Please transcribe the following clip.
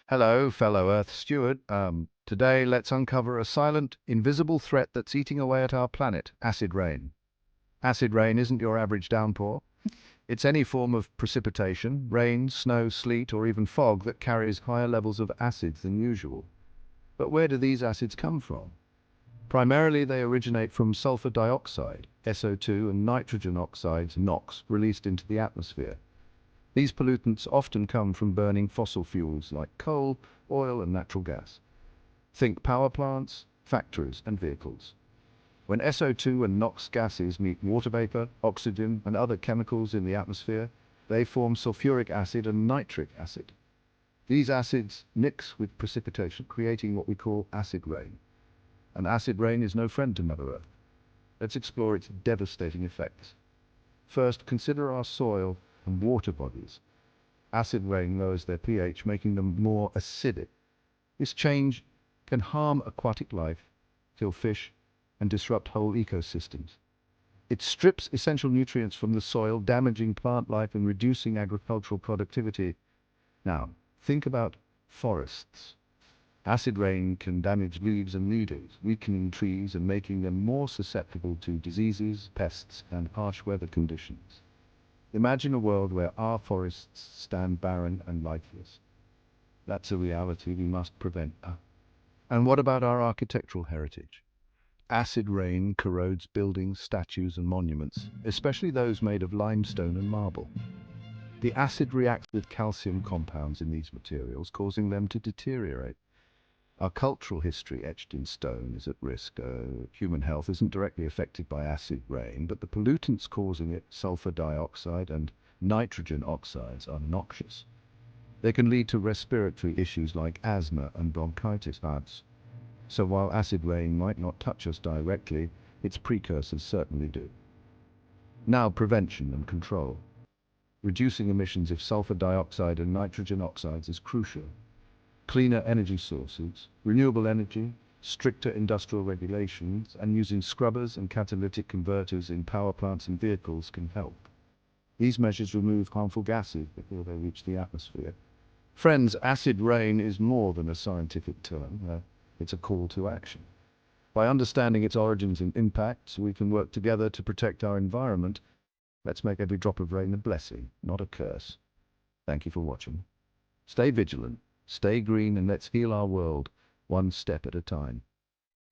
Hello, fellow Earth steward. Today let's uncover a silent, invisible threat that's eating away at our planet, acid rain. Acid rain isn't your average downpour. It's any form of precipitation, rain, snow, sleet, or even fog that carries higher levels of acids than usual. But where do these acids come from? Primarily, they originate from sulfur dioxide, SO₂, and nitrogen oxides, NOx, released into the atmosphere. These pollutants often come from burning fossil fuels like coal, oil, and natural gas. Think power plants, factories, and vehicles. When SO₂ and NOx gases meet water vapor, oxygen, and other chemicals in the atmosphere, they form sulfuric acid and nitric acid. These acids mix with precipitation, creating what we call acid rain. And acid rain is no friend to Mother Earth. Let's explore its devastating effects. First, consider our soil and water bodies. Acid rain lowers their pH, making them more acidic. This change can harm aquatic life, kill fish, and disrupt whole ecosystems. It strips essential nutrients from the soil, damaging plant life and reducing agricultural productivity. Now, think about forests. Acid rain can damage leaves and needles, weakening trees and making them more susceptible to diseases, pests, and harsh weather conditions. Imagine a world where our forests stand barren and lifeless. That's a reality we must prevent. And what about our architectural heritage? Acid rain corrodes buildings, statues, and monuments, especially those made of limestone and marble. The acid reacts with calcium compounds in these materials, causing them to deteriorate. Our cultural history etched in stone is at risk. Human health isn't directly affected by acid rain, but the pollutants causing it, sulfur dioxide and nitrogen oxides, are noxious. They can lead to respiratory issues like asthma and bronchitis. So while acid rain might not touch us directly, its precursors certainly do. Now, prevention and control. Reducing emissions of sulfur dioxide and nitrogen oxides is crucial. Cleaner energy sources, renewable energy, stricter industrial regulations, and using scrubbers and catalytic converters in power plants and vehicles can help. These measures remove harmful gases before they reach the atmosphere. Friends, acid rain is more than a scientific term. It's a call to action. By understanding its origins and impacts, we can work together to protect our environment. Let's make every drop of rain a blessing, not a curse. Thank you for watching. Stay vigilant. Stay green, and let's heal our world one step at a time.